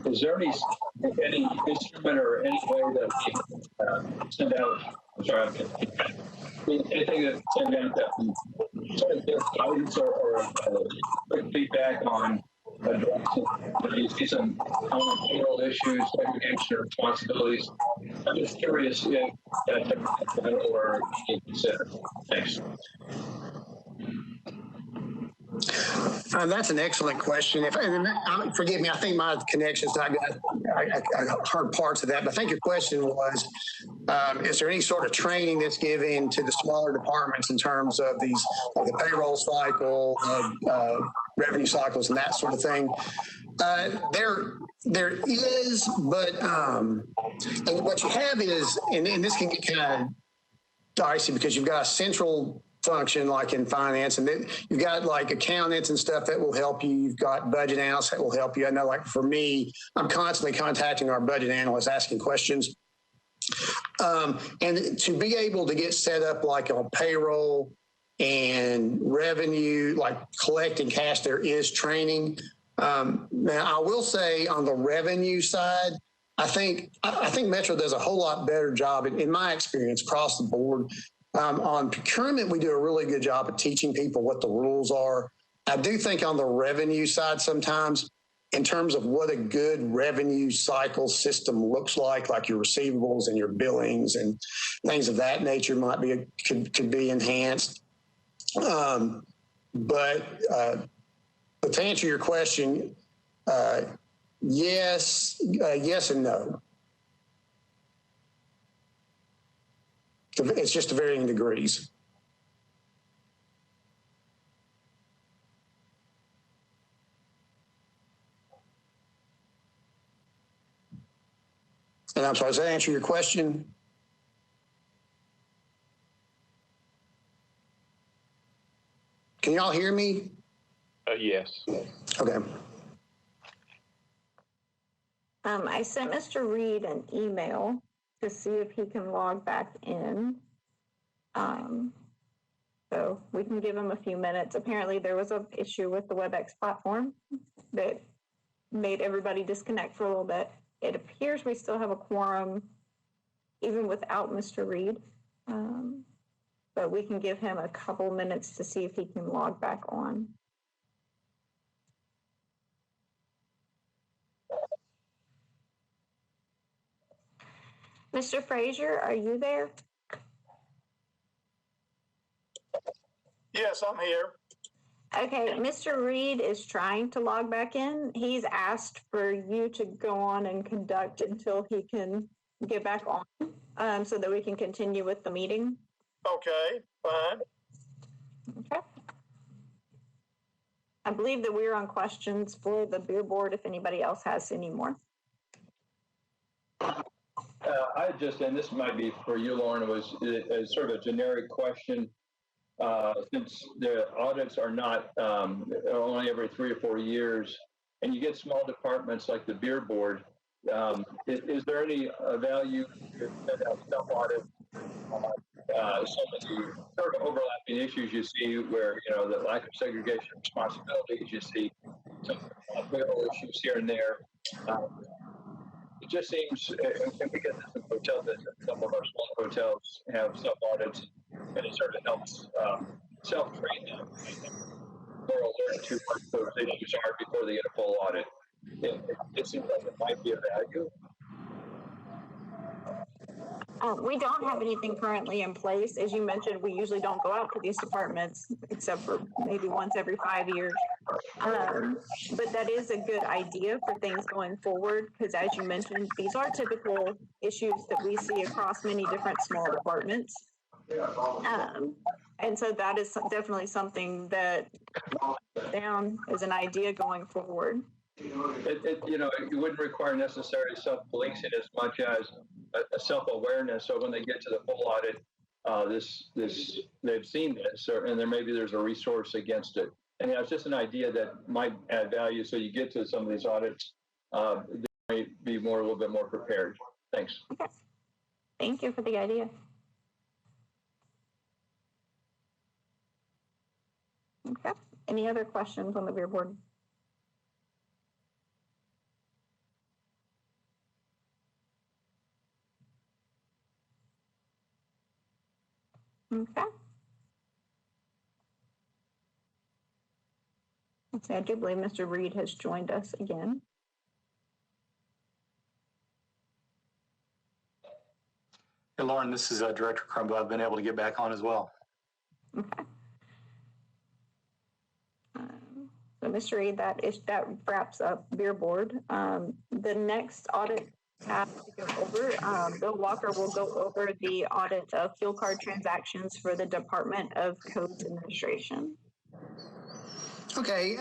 Is there any instrument or any way that we send out? I'm sorry, anything that send out that sort of give guidance or quick feedback on you see some common payroll issues, segregation of responsibilities. I'm just curious if that's or consider. Thanks. That's an excellent question. Forgive me, I think my connection's not good. I heard parts of that, but I think your question was, is there any sort of training that's given to the smaller departments in terms of these, like the payroll cycle, revenue cycles, and that sort of thing? There is, but and what you have is, and this can get kind of dicey because you've got a central function like in finance, and then you've got like accountants and stuff that will help you. You've got budget analysts that will help you. I know, like for me, I'm constantly contacting our budget analysts, asking questions. And to be able to get set up like on payroll and revenue, like collecting cash, there is training. Now, I will say on the revenue side, I think Metro does a whole lot better job, in my experience, across the board. On procurement, we do a really good job of teaching people what the rules are. I do think on the revenue side sometimes, in terms of what a good revenue cycle system looks like your receivables and your billings and things of that nature could be enhanced. But to answer your question, yes and no. It's just to varying degrees. And I'm sorry, does that answer your question? Can y'all hear me? Yes. Okay. I sent Mr. Reed an email to see if he can log back in. So we can give him a few minutes. Apparently there was an issue with the WebEx platform that made everybody disconnect for a little bit. It appears we still have a quorum even without Mr. Reed. But we can give him a couple minutes to see if he can log back on. Mr. Frazier, are you there? Yes, I'm here. Okay, Mr. Reed is trying to log back in. He's asked for you to go on and conduct until he can get back on, so that we can continue with the meeting. Okay, fine. Okay. I believe that we're on questions for the beer board if anybody else has any more. And this might be for you, Lauren, it was sort of a generic question. Since the audits are not only every 3 or 4 years, and you get small departments like the beer board, is there any value to self-audit some of the sort of overlapping issues you see where, the lack of segregation of responsibilities, you see some payroll issues here and there. It just seems, and we get this in hotel business, some of our small hotels have self-audits, and it sort of helps self-train them. They're alert to what those issues are before they get a full audit. It seems like it might be of value. We don't have anything currently in place. As you mentioned, we usually don't go out to these departments except for maybe once every 5 years. But that is a good idea for things going forward, because as you mentioned, these are typical issues that we see across many different small departments. And so that is definitely something that down as an idea going forward. It wouldn't require necessary self-policing as much as a self-awareness. So when they get to the full audit, they've seen this, and there's a resource against it. And it's just an idea that might add value. So you get to some of these audits, they might be a little bit more prepared. Thanks. Okay. Thank you for the idea. Okay. Any other questions on the beer board? Okay. Let's see, I do believe Mr. Reed has joined us again. Hey, Lauren, this is Director Crumbo. I've been able to get back on as well. Okay. So, Mr. Reed, that wraps up beer board. The next audit tab to go over, Bill Walker will go over the audit of fuel card transactions for the Department of Codes Administration. Okay,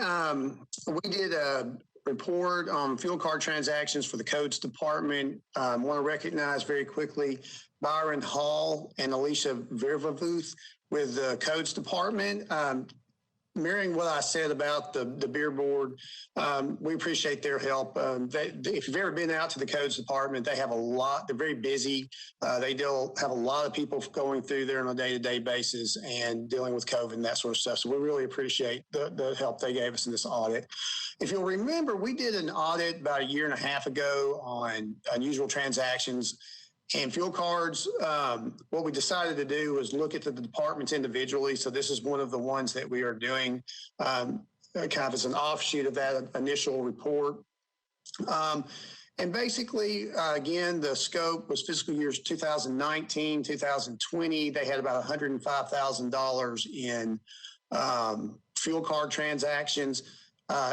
we did a report on fuel card transactions for the Codes Department. I want to recognize very quickly Byron Hall and Alicia Vervavuth with the Codes Department. Mirroring what I said about the beer board, we appreciate their help. If you've ever been out to the Codes Department, they have a lot. They're very busy. They have a lot of people going through there on a day-to-day basis and dealing with COVID and that sort of stuff. So we really appreciate the help they gave us in this audit. If you'll remember, we did an audit about 1.5 years ago on unusual transactions and fuel cards. What we decided to do was look at the departments individually. So this is one of the ones that we are doing kind of as an offshoot of that initial report. And basically, again, the scope was fiscal years 2019, 2020. They had about $105,000 in fuel card transactions.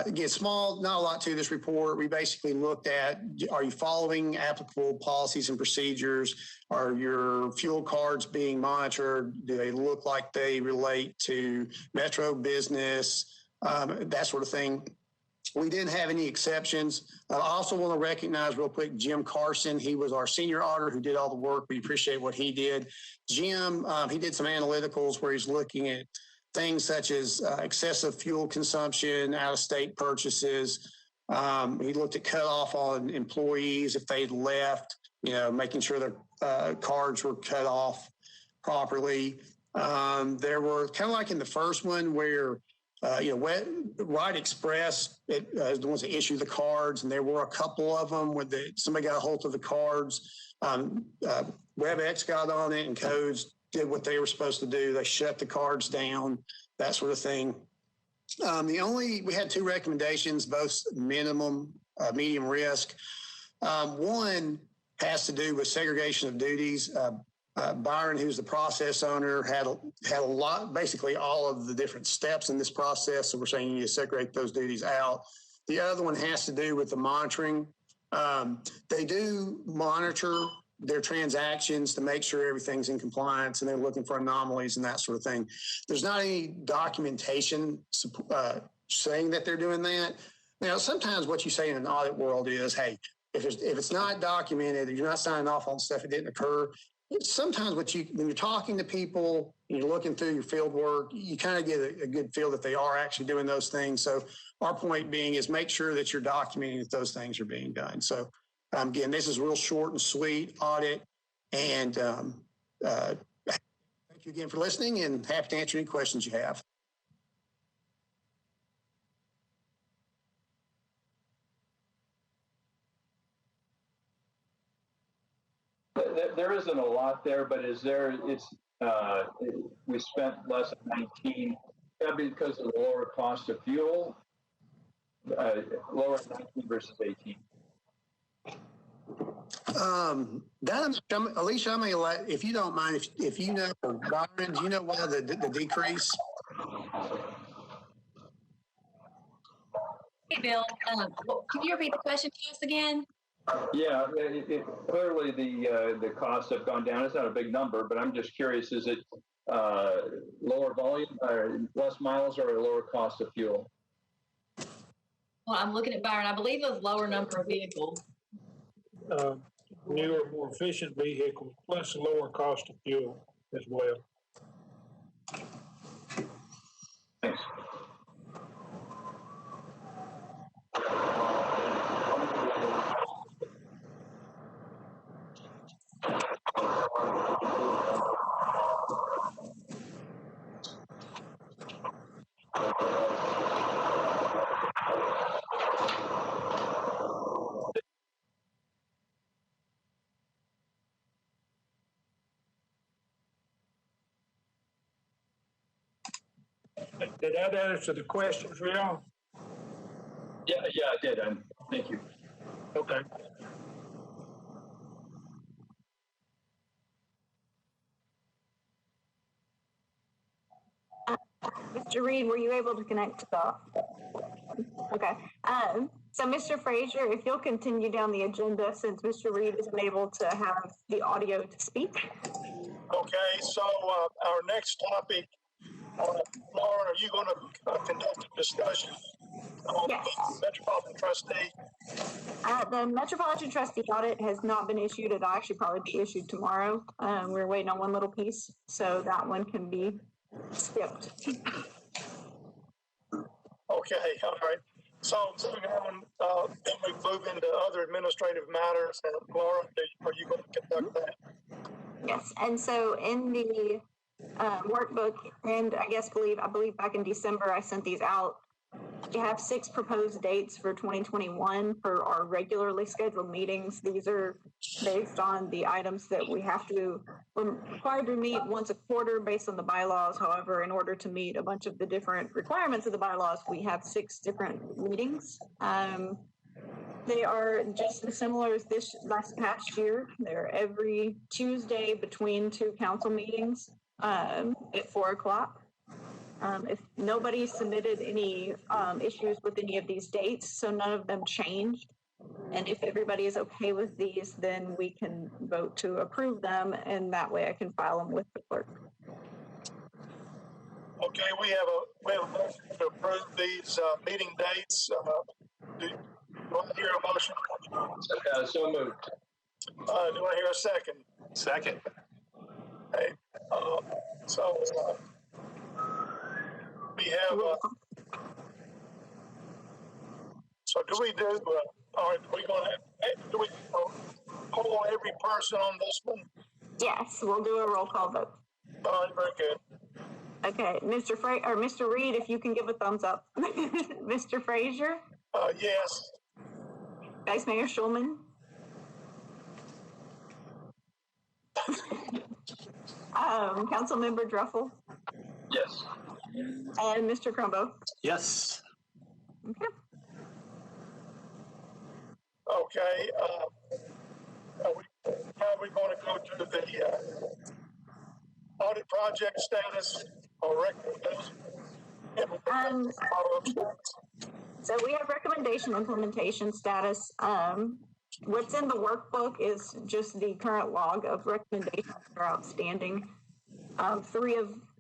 Again, small, not a lot to this report. We basically looked at, are you following applicable policies and procedures? Are your fuel cards being monitored? Do they look like they relate to Metro business? That sort of thing. We didn't have any exceptions. I also want to recognize real quick Jim Carson. He was our senior auditor who did all the work. We appreciate what he did. Jim, he did some analyticals where he's looking at things such as excessive fuel consumption, out-of-state purchases. He looked at cutoff on employees if they'd left, making sure their cards were cut off properly. There were kind of like in the first one where, Right Express is the ones that issue the cards, and there were a couple of them where somebody got a hold of the cards. WebEx got on it, and Codes did what they were supposed to do. They shut the cards down, that sort of thing. We had 2 recommendations, both medium risk. One has to do with segregation of duties. Byron, who's the process owner, had a lot, basically all of the different steps in this process. So we're saying you need to segregate those duties out. The other one has to do with the monitoring. They do monitor their transactions to make sure everything's in compliance, and they're looking for anomalies and that sort of thing. There's not any documentation saying that they're doing that. Now, sometimes what you say in an audit world is, hey, if it's not documented, you're not signing off on stuff that didn't occur. Sometimes when you're talking to people and you're looking through your field work, you kind of get a good feel that they are actually doing those things. So our point being is make sure that you're documenting that those things are being done. So again, this is a real short and sweet audit. And thank you again for listening, and happy to answer any questions you have. There isn't a lot there, but we spent less than 19, because of the lower cost of fuel, lower 19 versus 18. Alicia, I may if you don't mind, if you know, or Byron, do you know why the decrease? Hey, Bill, can you repeat the question to us again? Yeah, clearly the costs have gone down. It's not a big number, but I'm just curious, is it lower volume, or less miles, or a lower cost of fuel? Well, I'm looking at Byron. I believe it was lower number of vehicles. Newer, more efficient vehicles, plus lower cost of fuel. as well. Thanks. Did that answer the question for y'all? Yeah, I did. Thank you. Okay. Mr. Reed, were you able to connect to the? Okay. So Mr. Frazier, if you'll continue down the agenda since Mr. Reed isn't able to have the audio to speak. Okay, so our next topic, Laura, are you going to conduct a discussion on Yes. the Metropolitan Trustee? The Metropolitan Trustee audit has not been issued. It'll actually probably be issued tomorrow. We're waiting on one little piece, so that one can be skipped. Okay, all right. So moving on, then we move into other administrative matters. And Laura, are you going to conduct that? Yes, and so in the workbook, and I believe back in December, I sent these out. You have 6 proposed dates for 2021 for our regularly scheduled meetings. These are based on the items that we're required to meet once a quarter based on the bylaws. However, in order to meet a bunch of the different requirements of the bylaws, we have 6 different meetings. They are just as similar as this last past year. They're every Tuesday between 2 council meetings at 4 o'clock. If nobody submitted any issues with any of these dates, so none of them changed. And if everybody is okay with these, then we can vote to approve them, and that way I can file them with the clerk. Okay, we have a motion to approve these meeting dates. Do I hear a motion? So moved. Do I hear a second? Second. Okay, so we have. So do we do? All right, we're going to do we poll every person on this one? Yes, we'll do a roll call vote. All right, very good. Okay, Mr. Reed, if you can give a thumbs up. Mr. Frazier? Yes. Vice Mayor Schulman? Councilmember Druffel? Yes. And Mr. Crumbo? Yes. Okay. Okay. How are we going to go to the audit project status or recommendation? So we have recommendation implementation status. What's in the workbook is just the current log of recommendations that are outstanding.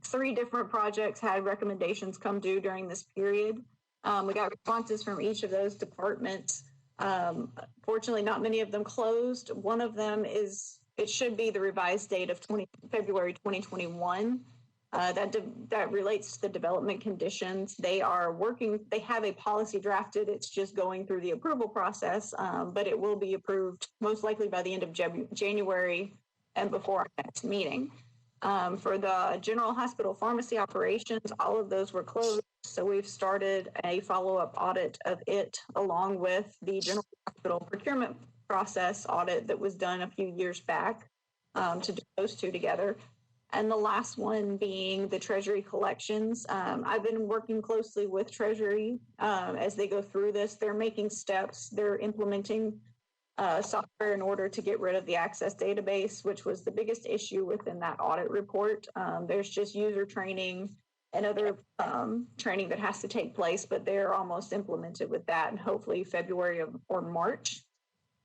3 different projects had recommendations come due during this period. We got responses from each of those departments. Fortunately, not many of them closed. One of them it should be the revised date of February 2021. That relates to the development conditions. They have a policy drafted. It's just going through the approval process, but it will be approved most likely by the end of January and before our next meeting. For the general hospital pharmacy operations, all of those were closed. So we've started a follow-up audit of it along with the general hospital procurement process audit that was done a few years back to do those 2 together. And the last one being the Treasury Collections. I've been working closely with Treasury as they go through this. They're making steps. They're implementing software in order to get rid of the access database, which was the biggest issue within that audit report. There's just user training and other training that has to take place, but they're almost implemented with that. And hopefully February or March,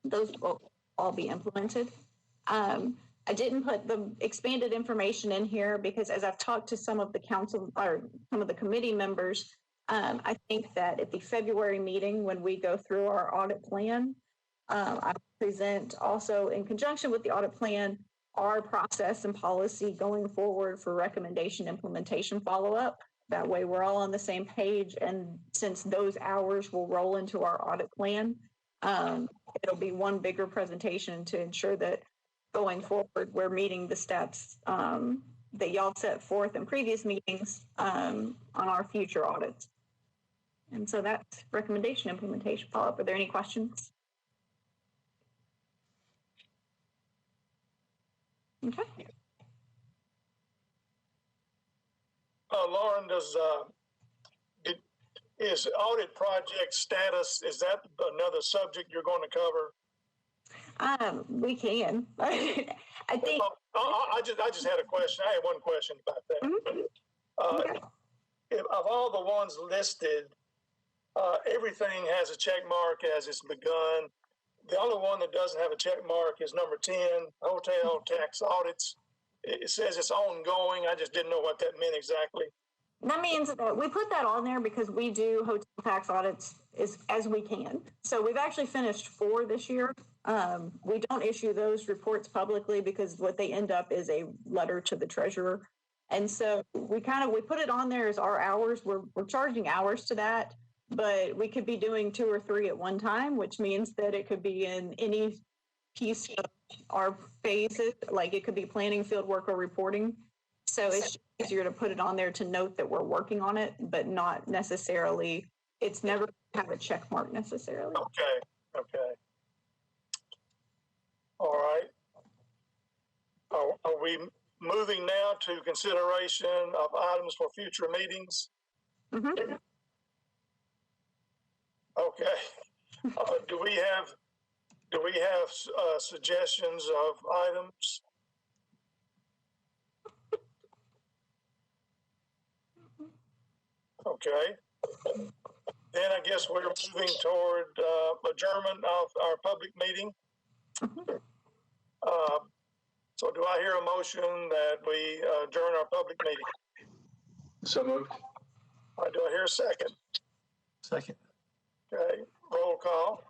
those will all be implemented. I didn't put the expanded information in here because as I've talked to some of the council or some of the committee members, I think that at the February meeting, when we go through our audit plan, I present also in conjunction with the audit plan, our process and policy going forward for recommendation implementation follow-up. That way we're all on the same page. And since those hours will roll into our audit plan, it'll be one bigger presentation to ensure that going forward, we're meeting the steps that y'all set forth in previous meetings on our future audits. And so that's recommendation implementation follow-up. Are there any questions? Okay. Lauren, is audit project status, is that another subject you're going to cover? We can. I think. I just had a question. I had one question about that. Okay. Of all the ones listed, everything has a check mark as it's begun. The only one that doesn't have a check mark is number 10, Hotel Tax Audits. It says it's ongoing. I just didn't know what that meant exactly. That means that we put that on there because we do hotel tax audits as we can. So we've actually finished 4 this year. We don't issue those reports publicly because what they end up is a letter to the treasurer. And so we put it on there as our hours. We're charging hours to that, but we could be doing 2 or 3 at one time, which means that it could be in any piece of our phases, like it could be planning, field work, or reporting. So it's easier to put it on there to note that we're working on it, but not necessarily, it's never have a check mark necessarily. Okay. All right. Are we moving now to consideration of items for future meetings? Mm-hmm. Okay. Do we have suggestions of items? Okay. Then I guess we're moving toward adjournment of our public meeting. So do I hear a motion that we adjourn our public meeting? So moved. All right, do I hear a second? Second. Okay, roll call.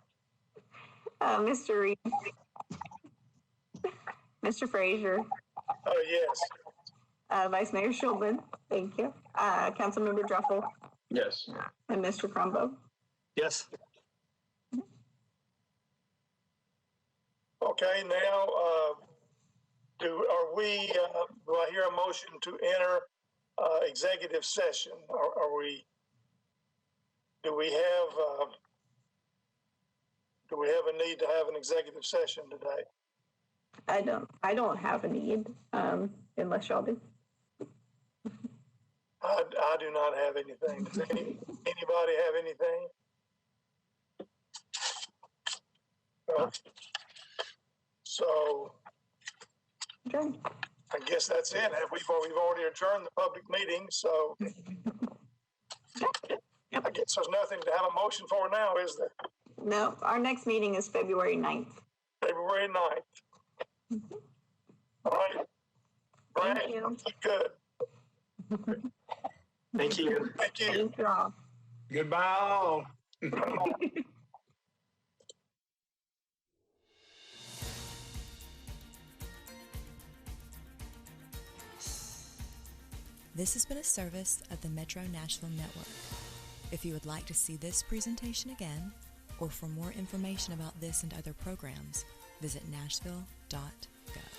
Mr. Reed. Mr. Frazier. Yes. Vice Mayor Schulman. Thank you. Councilmember Druffel. Yes. And Mr. Crumbo. Yes. Okay, now do I hear a motion to enter executive session? Do we have a need to have an executive session today? I don't have a need unless y'all do. I do not have anything. Does anybody have anything? So okay. I guess that's it. We've already adjourned the public meeting, so I guess there's nothing to have a motion for now, is there? No, our next meeting is February 9th. February 9th. All right. Thank you. Good. Thank you. Thank you. Thank you all. Goodbye all. This has been a service of the Metro Nashville Network. If you would like to see this presentation again, or for more information about this and other programs, visit nashville.gov.